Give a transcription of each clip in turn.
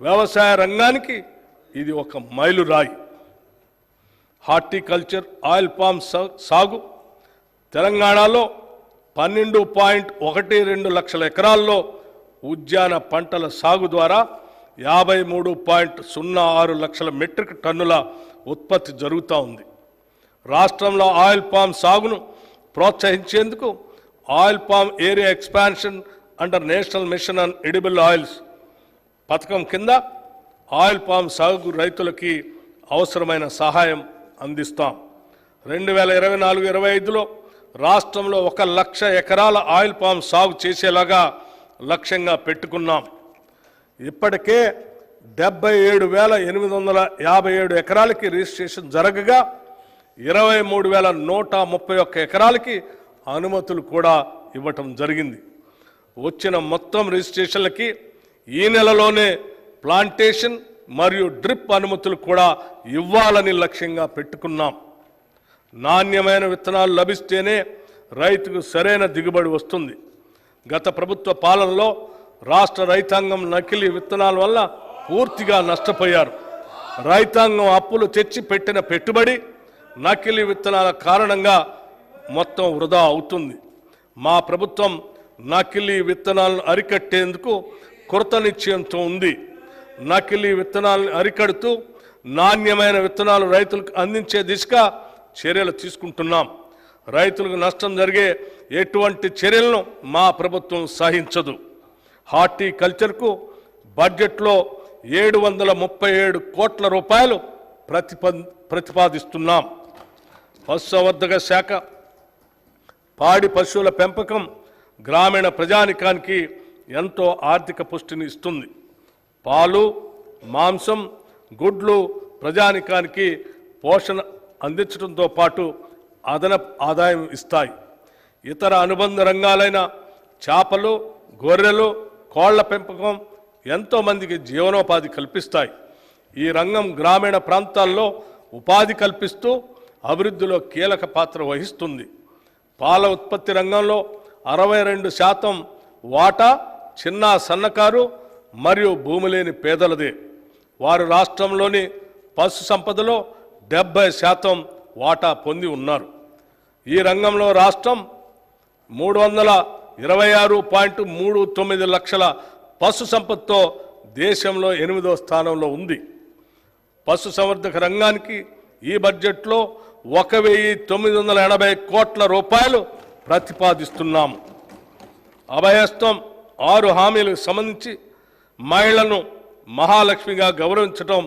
వ్యవసాయ రంగానికి ఇది ఒక మైలురాయి. హార్టికల్చర్, ఆయిల్ పామ్ సాగు తెలంగాణలో 12.12 లక్షల ఎకరాల్లో ఉద్యాన పంటల సాగు ద్వారా 53.06 లక్షల మెట్రిక్ టన్నుల ఉత్పత్తి జరుగుతూ ఉంది. రాష్ట్రంలో ఆయిల్ పామ్ సాగును ప్రోత్సహించేందుకు oil palm area expansion under national mission on edible oils పథకం కింద ఆయిల్ పామ్ సాగు రైతులకి అవసరమైన సహాయం అందిస్తాం. 2024-25లో రాష్ట్రంలో 1 లక్ష ఎకరాల ఆయిల్ పామ్ సాగు చేసేలాగా లక్ష్యంగా పెట్టుకున్నాం. ఇప్పటికే 77,857 ఎకరాలకి రిజిస్ట్రేషన్ జరగగా 23,131 ఎకరాలకి అనుమతులు కూడా ఇవ్వటం జరిగింది. వచ్చిన మొత్తం రిజిస్ట్రేషన్లకి ఈ నెలలోనే ప్లాంటేషన్ మరియు డ్రిప్ అనుమతులు కూడా ఇవ్వాలని లక్ష్యంగా పెట్టుకున్నాం. నాణ్యమైన విత్తనాలు లభిస్తేనే రైతుకు సరైన దిగుబడి వస్తుంది. గత ప్రభుత్వ పాలనలో రాష్ట్ర రైతాంగం నకిలీ విత్తనాల వల్ల పూర్తిగా నష్టపోయారు. రైతాంగం అప్పులు తెచ్చి పెట్టిన పెట్టుబడి నకిలీ విత్తనాల కారణంగా మొత్తం వృధా అవుతుంది. మా ప్రభుత్వం నకిలీ విత్తనాలను అరికట్టేందుకు కృత నిశ్చయంతో ఉంది. నకిలీ విత్తనాలను అరికడుతూ నాణ్యమైన విత్తనాలు రైతులకు అందించే దిశగా చర్యలు తీసుకుంటున్నాం. రైతులకు నష్టం జరిగే ఎటువంటి చర్యలను మా ప్రభుత్వం సహించదు. హార్టికల్చర్కు బడ్జెట్లో 737 కోట్ల రూపాయలు ప్రతిపాదిస్తున్నాం. పశుసంవర్ధక శాఖ పాడి పశువుల పెంపకం గ్రామీణ ప్రజానికానికి ఎంతో ఆర్థిక పుష్టిని ఇస్తుంది. పాలు, మాంసం, గుడ్లు ప్రజానికానికి పోషణ అందించడంతో పాటు అదనపు ఆదాయం ఇస్తాయి. ఇతర అనుబంధ రంగాలైన చేపలు, గొర్రెలు, కోళ్ల పెంపకం ఎంతోమందికి జీవనోపాధి కల్పిస్తాయి. ఈ రంగం గ్రామీణ ప్రాంతాల్లో ఉపాధి కల్పిస్తూ అభివృద్ధిలో కీలక పాత్ర వహిస్తుంది. పాల ఉత్పత్తి రంగంలో 62% వాటా చిన్న సన్నకారు మరియు భూమి లేని పేదలదే. వారు రాష్ట్రంలోని పశు సంపదలో 70% వాటా పొంది ఉన్నారు. ఈ రంగంలో రాష్ట్రం 326.39 లక్షల పశు సంపదతో దేశంలో 8వ స్థానంలో ఉంది. పశు సంవర్ధక రంగానికి ఈ బడ్జెట్లో 1,980 కోట్ల రూపాయలు ప్రతిపాదిస్తున్నాము. అభయహస్తం 6 హామీలకు సంబంధించి మహిళలను మహాలక్ష్మిగా గౌరవించడం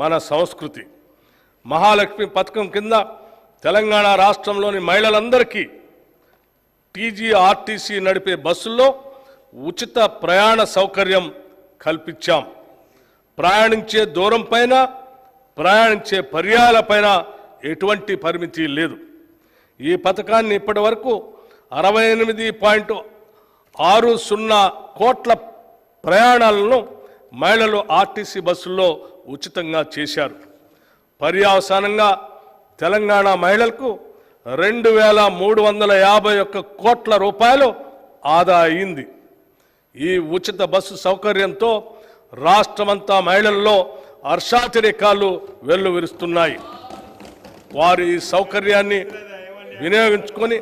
మన సంస్కృతి. మహాలక్ష్మి పథకం కింద తెలంగాణ రాష్ట్రంలోని మహిళలందరికీ టీజీఆర్టీసీ నడిపే బస్సుల్లో ఉచిత ప్రయాణ సౌకర్యం కల్పించాం. ప్రయాణించే దూరం పైన, ప్రయాణించే పర్యాయాలపైన ఎటువంటి పరిమితి లేదు. ఈ పథకాన్ని ఇప్పటి వరకు 68.60 కోట్ల ప్రయాణాలను మహిళలు ఆర్టీసీ బస్సుల్లో ఉచితంగా చేశారు. పర్యవసానంగా తెలంగాణ మహిళలకు 2,351 కోట్ల రూపాయలు ఆదా అయింది. ఈ ఉచిత బస్సు సౌకర్యంతో రాష్ట్రమంతా మహిళల్లో హర్షాతిరేకాలు వెల్లువిరుస్తున్నాయి. వారు ఈ సౌకర్యాన్ని వినియోగించుకొని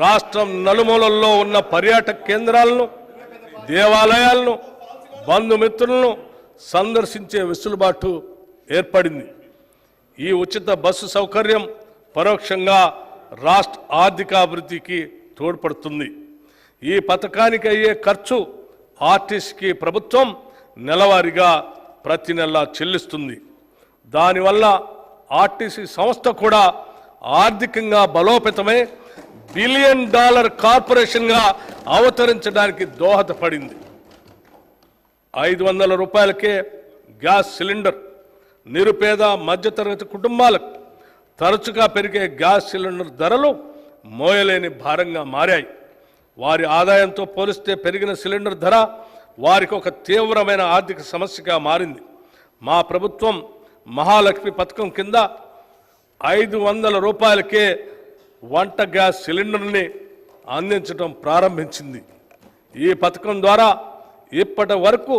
రాష్ట్రం నలుమూలల్లో ఉన్న పర్యాటక కేంద్రాలను, దేవాలయాలను, బంధుమిత్రులను సందర్శించే వెసులుబాటు ఏర్పడింది. ఈ ఉచిత బస్సు సౌకర్యం పరోక్షంగా రాష్ట్ర ఆర్థికాభివృద్ధికి తోడ్పడుతుంది. ఈ పథకానికి అయ్యే ఖర్చు ఆర్టీసీకి ప్రభుత్వం నెలవారీగా ప్రతి నెల చెల్లిస్తుంది. దానివల్ల ఆర్టీసీ సంస్థ కూడా ఆర్థికంగా బలోపేతమై $1 బిలియన్ కార్పొరేషన్గా అవతరించడానికి దోహదపడింది. 500 రూపాయలకే గ్యాస్ సిలిండర్ నిరుపేద మధ్యతరగతి కుటుంబాలకు తరచుగా పెరిగే గ్యాస్ సిలిండర్ ధరలు మోయలేని భారంగా మారాయి. వారి ఆదాయంతో పోలిస్తే పెరిగిన సిలిండర్ ధర వారికి ఒక తీవ్రమైన ఆర్థిక సమస్యగా మారింది. మా ప్రభుత్వం మహాలక్ష్మి పథకం కింద 500 రూపాయలకే వంట గ్యాస్ సిలిండర్ని అందించడం ప్రారంభించింది. ఈ పథకం ద్వారా ఇప్పటి వరకు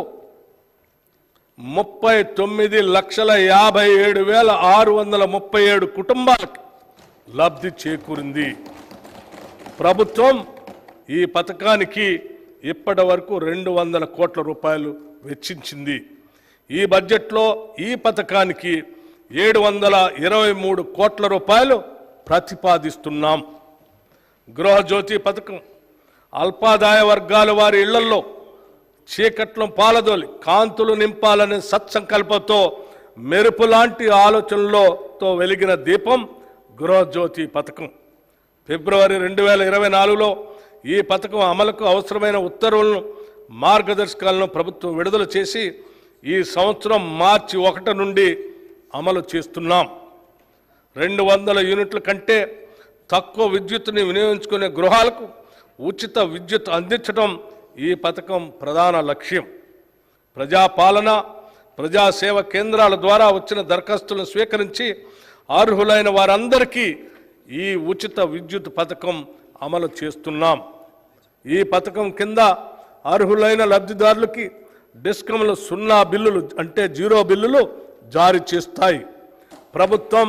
39,57,637 కుటుంబాలకు లబ్ధి చేకూరింది. ప్రభుత్వం ఈ పథకానికి ఇప్పటి వరకు 200 కోట్ల రూపాయలు వెచ్చించింది. ఈ బడ్జెట్లో ఈ పథకానికి 723 కోట్ల రూపాయలు ప్రతిపాదిస్తున్నాం. గృహజ్యోతి పథకం అల్పాదాయ వర్గాల వారి ఇళ్లలో చీకట్లను పాలదోలి కాంతులు నింపాలనే సత్సంకల్పంతో మెరుపు లాంటి ఆలోచనలతో వెలిగిన దీపం గృహజ్యోతి పథకం. ఫిబ్రవరి 2024లో ఈ పథకం అమలుకు అవసరమైన ఉత్తర్వులను మార్గదర్శకాలను ప్రభుత్వం విడుదల చేసి ఈ సంవత్సరం మార్చి 1 నుండి అమలు చేస్తున్నాం. 200 యూనిట్ల కంటే తక్కువ విద్యుత్తుని వినియోగించుకునే గృహాలకు ఉచిత విద్యుత్ అందించడం ఈ పథకం ప్రధాన లక్ష్యం. ప్రజాపాలన ప్రజాసేవ కేంద్రాల ద్వారా వచ్చిన దరఖాస్తులను స్వీకరించి అర్హులైన వారందరికీ ఈ ఉచిత విద్యుత్ పథకం అమలు చేస్తున్నాం. ఈ పథకం కింద అర్హులైన లబ్ధిదారులకి డిస్కంలు 0 బిల్లులు అంటే 0 బిల్లులు జారీ చేస్తాయి. ప్రభుత్వం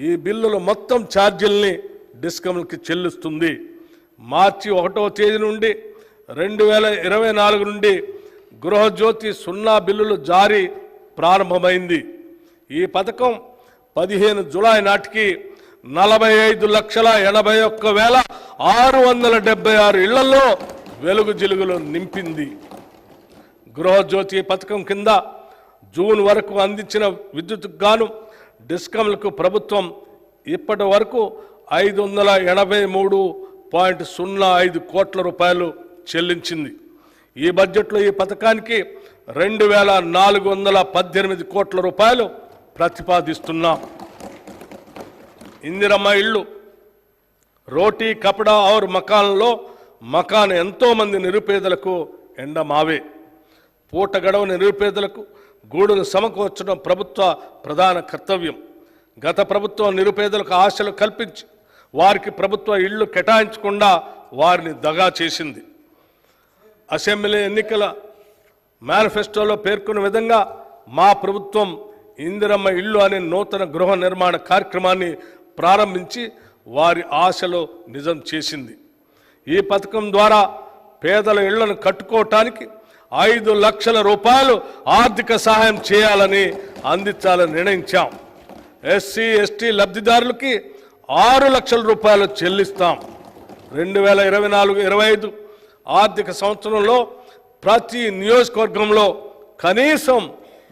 ఈ బిల్లుల మొత్తం ఛార్జీల్ని డిస్కంలకి చెల్లిస్తుంది. మార్చి 1వ తేదీ నుండి 2024 నుండి గృహజ్యోతి 0 బిల్లులు జారీ ప్రారంభమైంది. ఈ పథకం 15 జూలై నాటికి 45,81,676 ఇళ్లలో వెలుగు జిలుగులు నింపింది. గృహజ్యోతి పథకం కింద జూన్ వరకు అందించిన విద్యుత్కు గాను డిస్కంలకు ప్రభుత్వం ఇప్పటి వరకు 583.05 కోట్ల రూపాయలు చెల్లించింది. ఈ బడ్జెట్లో ఈ పథకానికి 2,418 కోట్ల రూపాయలు ప్రతిపాదిస్తున్నాం. ఇందిరమ్మ ఇళ్ళు రోటీ కపడా ఔర్ మకాన్లో మకాన్ ఎంతో మంది నిరుపేదలకు ఎండమావే. పూట గడవని నిరుపేదలకు గూడును సమకూర్చడం ప్రభుత్వ ప్రధాన కర్తవ్యం. గత ప్రభుత్వం నిరుపేదలకు ఆశలు కల్పించి వారికి ప్రభుత్వ ఇళ్లు కేటాయించకుండా వారిని దగా చేసింది. అసెంబ్లీ ఎన్నికల మేనిఫెస్టోలో పేర్కొన్న విధంగా మా ప్రభుత్వం ఇందిరమ్మ ఇళ్ళు అనే నూతన గృహ నిర్మాణ కార్యక్రమాన్ని ప్రారంభించి వారి ఆశలు నిజం చేసింది. ఈ పథకం ద్వారా పేదల ఇళ్లను కట్టుకోవటానికి 5 లక్షల రూపాయలు ఆర్థిక సహాయం చేయాలని అందించాలని నిర్ణయించాం. ఎస్సీ ఎస్టీ లబ్ధిదారులకి 6 లక్షల రూపాయలు చెల్లిస్తాం. 2024-25 ఆర్థిక సంవత్సరంలో ప్రతి నియోజకవర్గంలో కనీసం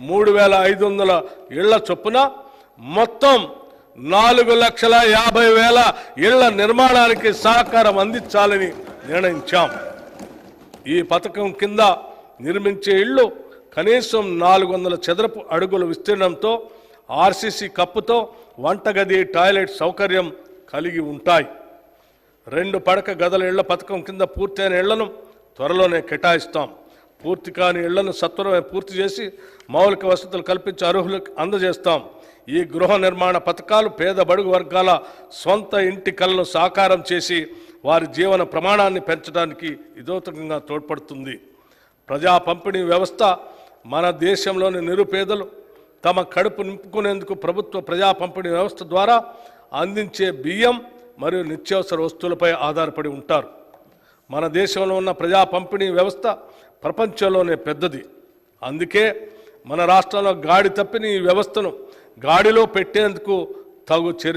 3,500 ఇళ్ల చొప్పున మొత్తం 4,50,000 ఇళ్ల నిర్మాణానికి సహకారం అందించాలని నిర్ణయించాం. ఈ పథకం కింద నిర్మించే ఇళ్లు కనీసం 400 చదరపు అడుగుల విస్తీర్ణంతో ఆర్సీసీ కప్పుతో వంటగది టాయిలెట్ సౌకర్యం కలిగి ఉంటాయి. 2 పడక గదుల ఇళ్ల పథకం కింద పూర్తయిన ఇళ్లను త్వరలోనే కేటాయిస్తాం. పూర్తి కాని ఇళ్లను సత్వరమే పూర్తి చేసి మౌలిక వసతులు కల్పించి అర్హులకు అందజేస్తాం. ఈ గృహ నిర్మాణ పథకాలు పేద బడుగు వర్గాల సొంత ఇంటి కలను సాకారం చేసి వారి జీవన ప్రమాణాన్ని పెంచడానికి ఇదోతకంగా తోడ్పడుతుంది. ప్రజా పంపిణీ వ్యవస్థ మన దేశంలోని నిరుపేదలు తమ కడుపు నింపుకునేందుకు ప్రభుత్వ ప్రజా పంపిణీ వ్యవస్థ ద్వారా అందించే బియ్యం మరియు నిత్యావసర వస్తువులపై ఆధారపడి ఉంటారు. మన దేశంలో ఉన్న ప్రజా పంపిణీ వ్యవస్థ ప్రపంచంలోనే పెద్దది. అందుకే మన రాష్ట్రంలో గాడి తప్పిన ఈ వ్యవస్థను గాడిలో పెట్టేందుకు తగు చర్య